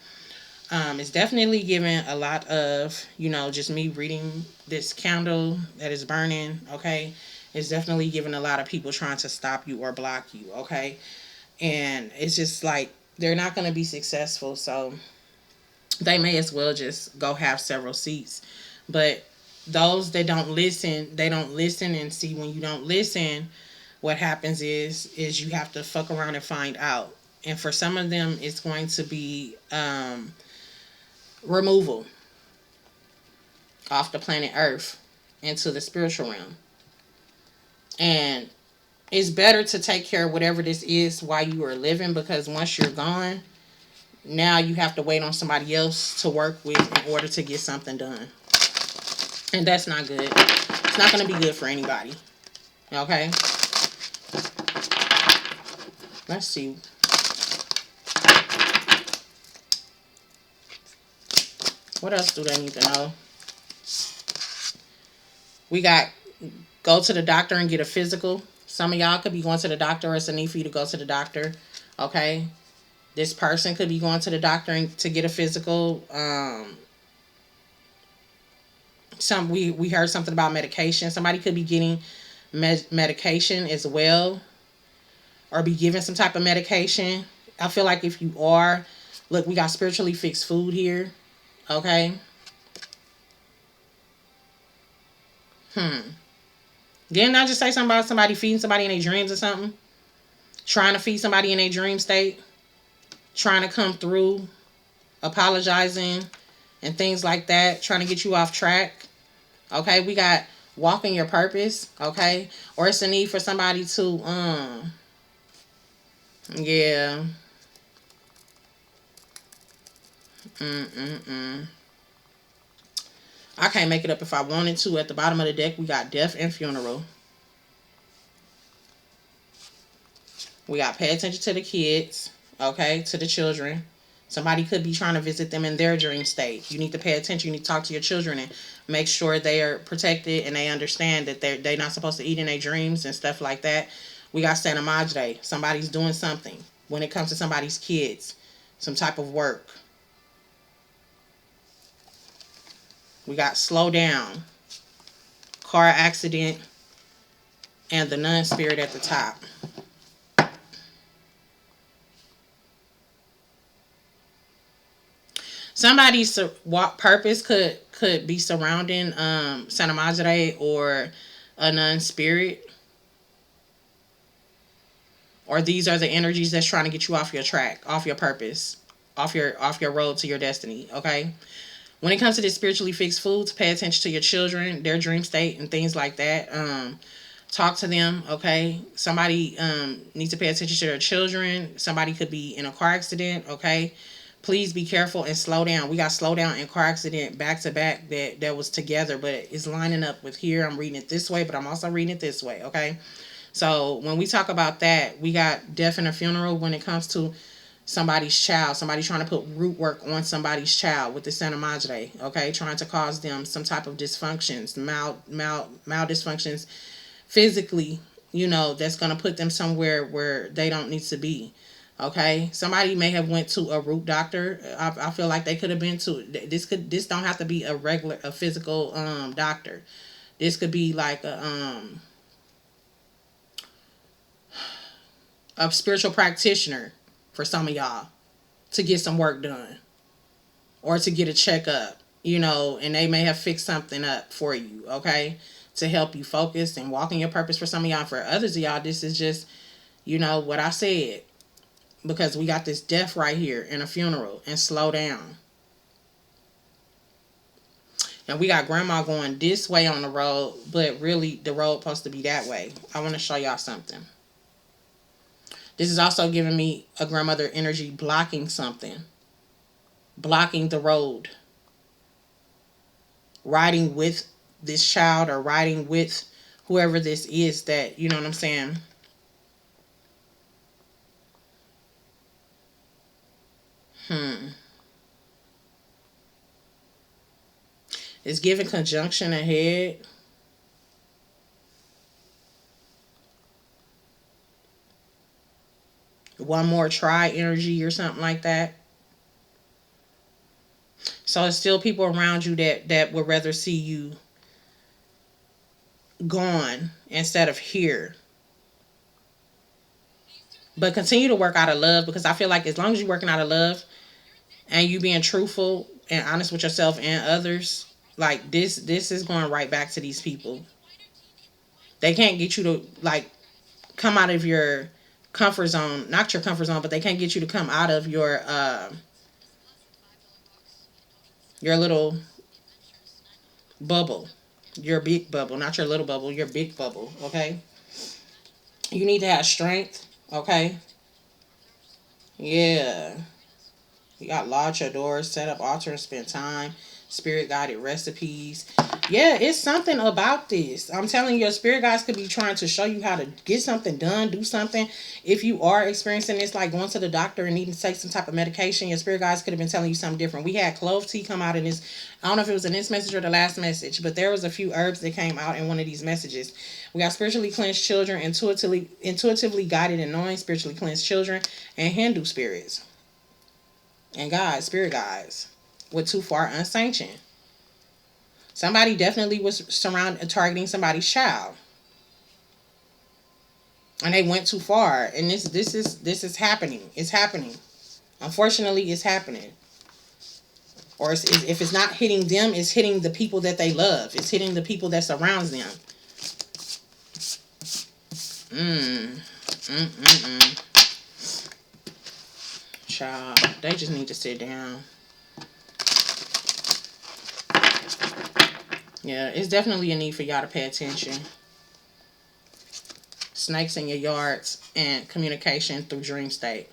It's definitely giving a lot of, just me reading this candle that is burning, okay? It's definitely giving a lot of people trying to stop you or block you, okay? And it's just like, they're not going to be successful, so they may as well just go have several seats. But those that don't listen, they don't listen, and see, when you don't listen, what happens is you have to fuck around and find out. And for some of them, it's going to be removal off the planet Earth into the spiritual realm. And it's better to take care of whatever this is while you are living, because once you're gone, now you have to wait on somebody else to work with in order to get something done. And that's not good. It's not going to be good for anybody. Okay? Let's see. What else do they need to know? We got go to the doctor and get a physical. Some of y'all could be going to the doctor, or it's a need for you to go to the doctor. Okay? This person could be going to the doctor to get a physical. We heard something about medication. Somebody could be getting medication as well, or be given some type of medication. I feel like if you are, look, we got spiritually fixed food here. Okay? Didn't I just say something about somebody feeding somebody in their dreams or something? Trying to feed somebody in their dream state? Trying to come through, apologizing, and things like that. Trying to get you off track. Okay? We got walking your purpose. Okay? Or it's a need for somebody to, yeah. I can't make it up if I wanted to. At the bottom of the deck, we got death and funeral. We got pay attention to the kids, okay, to the children. Somebody could be trying to visit them in their dream state. You need to pay attention. You need to talk to your children and make sure they are protected and they understand that they're not supposed to eat in their dreams and stuff like that. We got Santa Madre. Somebody's doing something when it comes to somebody's kids. Some type of work. We got slow down, car accident, and the nun spirit at the top. Somebody's purpose could be surrounding Santa Madre or a nun spirit. Or these are the energies that's trying to get you off your track, off your purpose, off your road to your destiny, okay? When it comes to this spiritually fixed foods, pay attention to your children, their dream state, and things like that. Talk to them, okay? Somebody needs to pay attention to their children. Somebody could be in a car accident, okay? Please be careful and slow down. We got slow down and car accident back to back that was together, but it's lining up with here. I'm reading it this way, but I'm also reading it this way, okay? So when we talk about that, we got death and a funeral when it comes to somebody's child. Somebody trying to put root work on somebody's child with the Santa Madre. Okay, trying to cause them some type of dysfunctions, mal dysfunctions physically. You know, that's gonna put them somewhere where they don't need to be. Okay, somebody may have went to a root doctor. I feel like they could have been to this don't have to be a physical doctor. This could be like a spiritual practitioner for some of y'all to get some work done or to get a checkup, you know, and they may have fixed something up for you, okay, to help you focus and walk in your purpose. For some of y'all, for others of y'all, this is just, you know, what I said, because we got this death right here and a funeral, and slow down. And we got grandma going this way on the road, but really the road supposed to be that way. I want to show y'all something. This is also giving me a grandmother energy blocking something. Blocking the road. Riding with this child or riding with whoever this is that, you know what I'm saying? It's giving conjunction ahead. One more try energy or something like that. So it's still people around you that would rather see you gone instead of here. But continue to work out of love, because I feel like as long as you're working out of love and you being truthful and honest with yourself and others, like this is going right back to these people. They can't get you to like come out of your comfort zone, not your comfort zone, but they can't get you to come out of your little bubble, your big bubble, not your little bubble, your big bubble. Okay, you need to have strength. Okay, yeah, you got lodge your doors, set up altar, and spend time. Spirit guided recipes. Yeah, it's something about this. I'm telling you, your spirit guides could be trying to show you how to get something done, do something. If you are experiencing this, like going to the doctor and needing to take some type of medication, your spirit guides could have been telling you something different. We had clove tea come out in this. I don't know if it was in this message or the last message, but there was a few herbs that came out in one of these messages. We got spiritually cleansed children, intuitively guided and knowing, spiritually cleansed children, and Hindu spirits and guides, spirit guides, with too far unsanctioned. Somebody definitely was targeting somebody's child, and they went too far. And this is happening. It's happening. Unfortunately, it's happening. Or if it's not hitting them, it's hitting the people that they love. It's hitting the people that surrounds them. Mm. Mm. Mm. Child, they just need to sit down. Yeah, it's definitely a need for y'all to pay attention. Snakes in your yards and communication through dream state.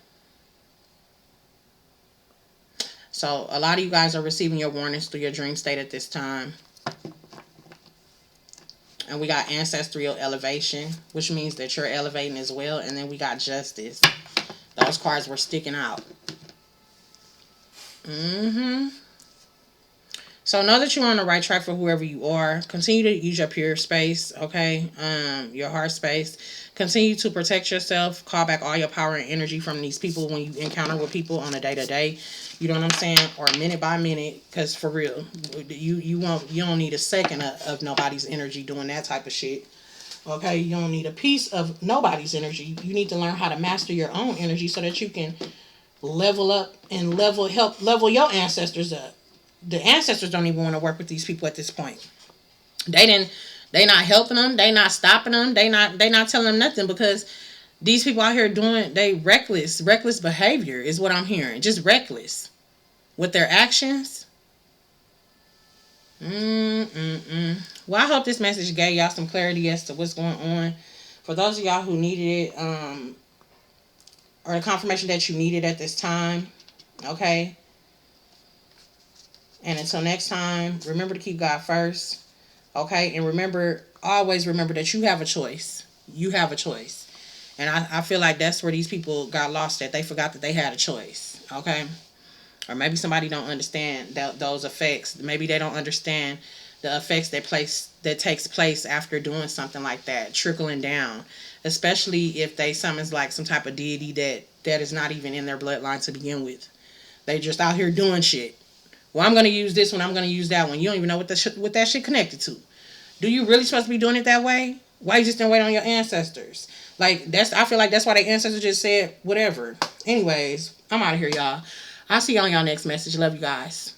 So a lot of you guys are receiving your warnings through your dream state at this time. And we got ancestral elevation, which means that you're elevating as well. And then we got justice. Those cards were sticking out. Mm-hmm. So know that you're on the right track for whoever you are. Continue to use your pure space, okay? Your heart space. Continue to protect yourself. Call back all your power and energy from these people when you encounter with people on a day-to-day. You know what I'm saying? Or minute by minute, because for real, you don't need a second of nobody's energy doing that type of shit. Okay, you don't need a piece of nobody's energy. You need to learn how to master your own energy so that you can level up and help level your ancestors up. The ancestors don't even want to work with these people at this point. They not helping them, they not stopping them, they not telling them nothing, because these people out here doing they reckless behavior is what I'm hearing. Just reckless with their actions. Well, I hope this message gave y'all some clarity as to what's going on. For those of y'all who needed it, or the confirmation that you needed at this time, okay? And until next time, remember to keep God first, okay? And always remember that you have a choice. You have a choice. And I feel like that's where these people got lost at. They forgot that they had a choice. Okay. Or maybe somebody don't understand those effects. Maybe they don't understand the effects that takes place after doing something like that, trickling down. Especially if they summons like some type of deity that is not even in their bloodline to begin with. They just out here doing shit. Well, I'm gonna use this one. I'm gonna use that one. You don't even know what that shit connected to. Do you really supposed to be doing it that way? Why you just didn't wait on your ancestors? Like that's I feel like that's why their ancestors just said whatever. Anyways, I'm out of here, y'all. I'll see y'all on y'all next message. Love you guys.